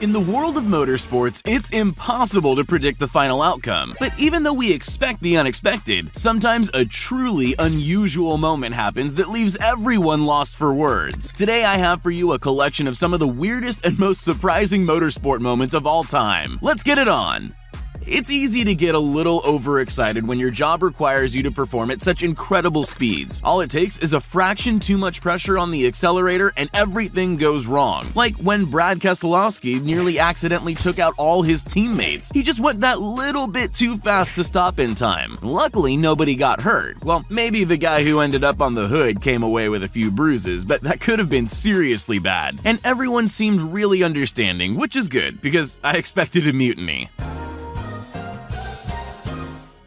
In the world of motorsports, it's impossible to predict the final outcome. But even though we expect the unexpected, sometimes a truly unusual moment happens that leaves everyone lost for words. Today I have for you a collection of some of the weirdest and most surprising motorsport moments of all time. Let's get it on! It's easy to get a little overexcited when your job requires you to perform at such incredible speeds. All it takes is a fraction too much pressure on the accelerator and everything goes wrong. Like when Brad Keselowski nearly accidentally took out all his teammates. He just went that little bit too fast to stop in time. Luckily, nobody got hurt. Well, maybe the guy who ended up on the hood came away with a few bruises, but that could have been seriously bad. And everyone seemed really understanding, which is good, because I expected a mutiny.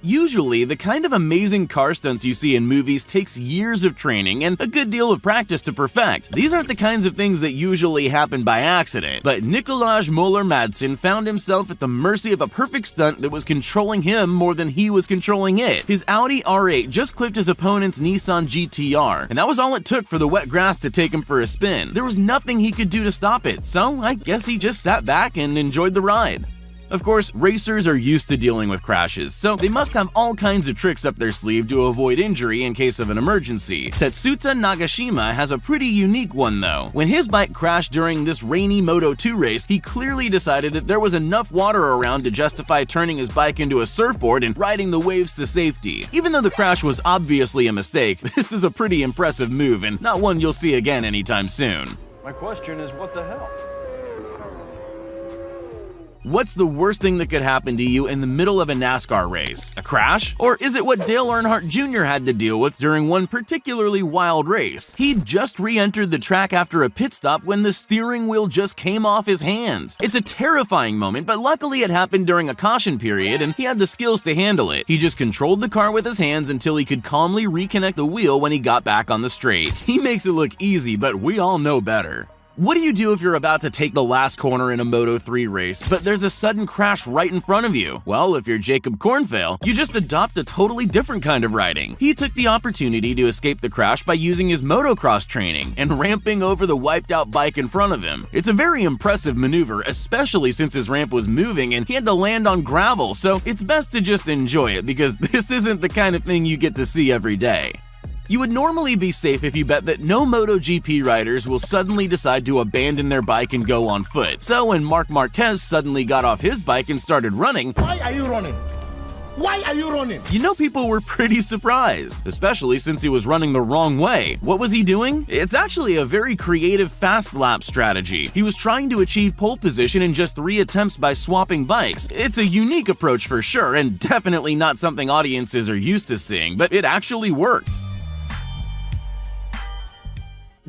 Usually, the kind of amazing car stunts you see in movies takes years of training and a good deal of practice to perfect. These aren't the kinds of things that usually happen by accident, but Nicolaj Moller-Madsen found himself at the mercy of a perfect stunt that was controlling him more than he was controlling it. His Audi R8 just clipped his opponent's Nissan GT-R, and that was all it took for the wet grass to take him for a spin. There was nothing he could do to stop it, so I guess he just sat back and enjoyed the ride. Of course, racers are used to dealing with crashes, so they must have all kinds of tricks up their sleeve to avoid injury in case of an emergency. Tetsuta Nagashima has a pretty unique one though. When his bike crashed during this rainy Moto2 race, he clearly decided that there was enough water around to justify turning his bike into a surfboard and riding the waves to safety. Even though the crash was obviously a mistake, this is a pretty impressive move and not one you'll see again anytime soon. My question is, what the hell? What's the worst thing that could happen to you in the middle of a NASCAR race? A crash? Or is it what Dale Earnhardt Jr. had to deal with during one particularly wild race? He'd just re-entered the track after a pit stop when the steering wheel just came off his hands. It's a terrifying moment, but luckily it happened during a caution period and he had the skills to handle it. He just controlled the car with his hands until he could calmly reconnect the wheel when he got back on the straight. He makes it look easy, but we all know better. What do you do if you're about to take the last corner in a Moto3 race, but there's a sudden crash right in front of you? Well, if you're Jacob Cornfale, you just adopt a totally different kind of riding. He took the opportunity to escape the crash by using his motocross training and ramping over the wiped-out bike in front of him. It's a very impressive maneuver, especially since his ramp was moving and he had to land on gravel, so it's best to just enjoy it because this isn't the kind of thing you get to see every day. You would normally be safe if you bet that no MotoGP riders will suddenly decide to abandon their bike and go on foot. So when Marc Marquez suddenly got off his bike and started running, why are you running? Why are you running? You know people were pretty surprised, especially since he was running the wrong way. What was he doing? It's actually a very creative fast lap strategy. He was trying to achieve pole position in just 3 attempts by swapping bikes. It's a unique approach for sure, and definitely not something audiences are used to seeing, but it actually worked.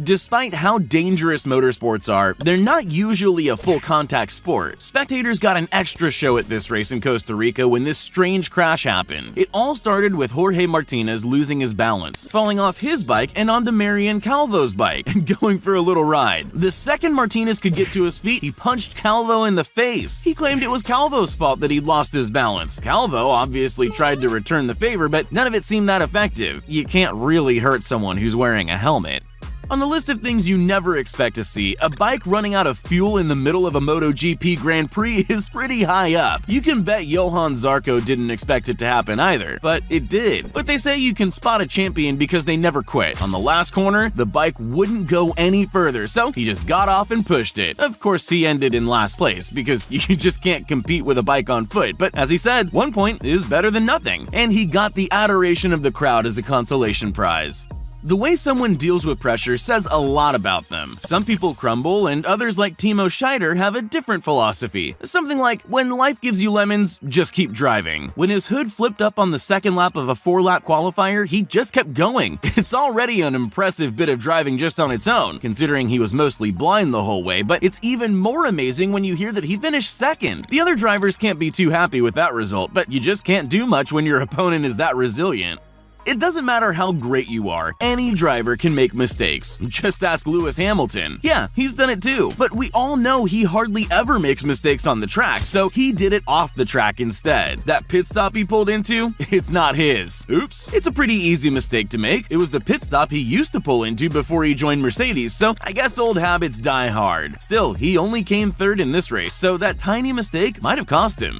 Despite how dangerous motorsports are, they're not usually a full-contact sport. Spectators got an extra show at this race in Costa Rica when this strange crash happened. It all started with Jorge Martinez losing his balance, falling off his bike and onto Marian Calvo's bike, and going for a little ride. The second Martinez could get to his feet, he punched Calvo in the face. He claimed it was Calvo's fault that he'd lost his balance. Calvo obviously tried to return the favor, but none of it seemed that effective. You can't really hurt someone who's wearing a helmet. On the list of things you never expect to see, a bike running out of fuel in the middle of a MotoGP Grand Prix is pretty high up. You can bet Johann Zarco didn't expect it to happen either, but it did. But they say you can spot a champion because they never quit. On the last corner, the bike wouldn't go any further, so he just got off and pushed it. Of course, he ended in last place because you just can't compete with a bike on foot, but as he said, 1 point is better than nothing, and he got the adoration of the crowd as a consolation prize. The way someone deals with pressure says a lot about them. Some people crumble, and others like Timo Scheider have a different philosophy. Something like, when life gives you lemons, just keep driving. When his hood flipped up on the second lap of a 4-lap qualifier, he just kept going. It's already an impressive bit of driving just on its own, considering he was mostly blind the whole way, but it's even more amazing when you hear that he finished second. The other drivers can't be too happy with that result, but you just can't do much when your opponent is that resilient. It doesn't matter how great you are, any driver can make mistakes. Just ask Lewis Hamilton. Yeah, he's done it too. But we all know he hardly ever makes mistakes on the track, so he did it off the track instead. That pit stop he pulled into, it's not his. Oops. It's a pretty easy mistake to make. It was the pit stop he used to pull into before he joined Mercedes, so I guess old habits die hard. Still, he only came third in this race, so that tiny mistake might have cost him.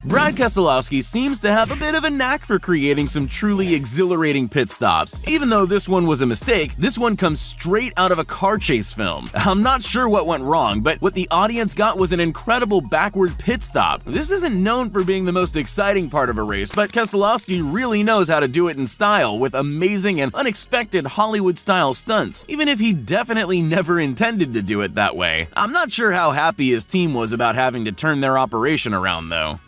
Brad Keselowski seems to have a bit of a knack for creating some truly exhilarating pit stops. Even though this one was a mistake, this one comes straight out of a car chase film. I'm not sure what went wrong, but what the audience got was an incredible backward pit stop. This isn't known for being the most exciting part of a race, but Keselowski really knows how to do it in style with amazing and unexpected Hollywood-style stunts, even if he definitely never intended to do it that way. I'm not sure how happy his team was about having to turn their operation around, though.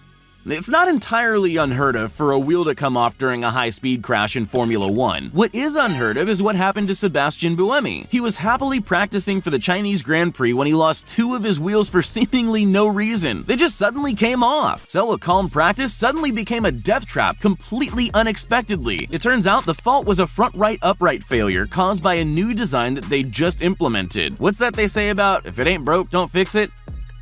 It's not entirely unheard of for a wheel to come off during a high-speed crash in Formula 1. What is unheard of is what happened to Sebastian Buemi. He was happily practicing for the Chinese Grand Prix when he lost 2 of his wheels for seemingly no reason. They just suddenly came off. So a calm practice suddenly became a death trap completely unexpectedly. It turns out the fault was a front right upright failure caused by a new design that they just implemented. What's that they say about, if it ain't broke, don't fix it?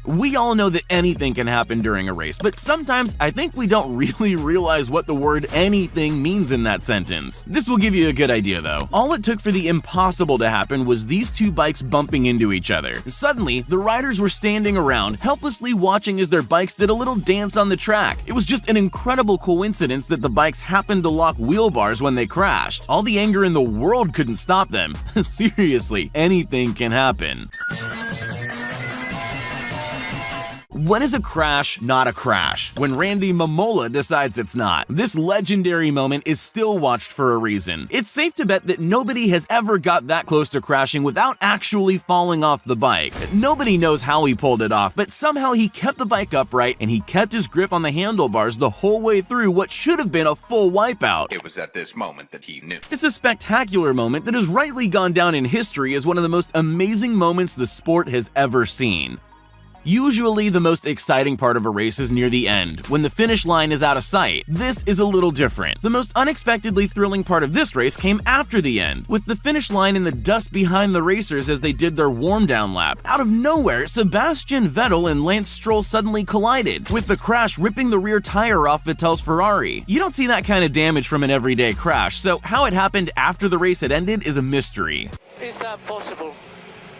We all know that anything can happen during a race, but sometimes I think we don't really realize what the word anything means in that sentence. This will give you a good idea though. All it took for the impossible to happen was these two bikes bumping into each other. Suddenly, the riders were standing around, helplessly watching as their bikes did a little dance on the track. It was just an incredible coincidence that the bikes happened to lock wheel bars when they crashed. All the anger in the world couldn't stop them. Seriously, anything can happen. When is a crash not a crash? When Randy Mamola decides it's not. This legendary moment is still watched for a reason. It's safe to bet that nobody has ever got that close to crashing without actually falling off the bike. Nobody knows how he pulled it off, but somehow he kept the bike upright and he kept his grip on the handlebars the whole way through what should have been a full wipeout. It was at this moment that he knew. It's a spectacular moment that has rightly gone down in history as one of the most amazing moments the sport has ever seen. Usually, the most exciting part of a race is near the end, when the finish line is out of sight. This is a little different. The most unexpectedly thrilling part of this race came after the end, with the finish line in the dust behind the racers as they did their warm-down lap. Out of nowhere, Sebastian Vettel and Lance Stroll suddenly collided, with the crash ripping the rear tire off Vettel's Ferrari. You don't see that kind of damage from an everyday crash, so how it happened after the race had ended is a mystery. Is that possible?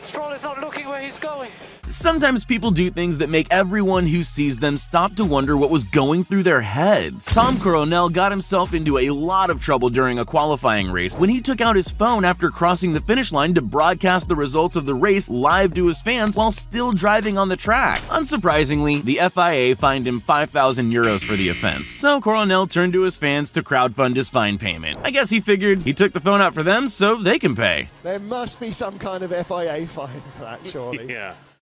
Stroll is not looking where he's going. Sometimes people do things that make everyone who sees them stop to wonder what was going through their heads. Tom Coronel got himself into a lot of trouble during a qualifying race when he took out his phone after crossing the finish line to broadcast the results of the race live to his fans while still driving on the track. Unsurprisingly, the FIA fined him €5,000 for the offense, so Coronel turned to his fans to crowdfund his fine payment. I guess he figured he took the phone out for them so they can pay. There must be some kind of FIA fine for that, surely. Yeah.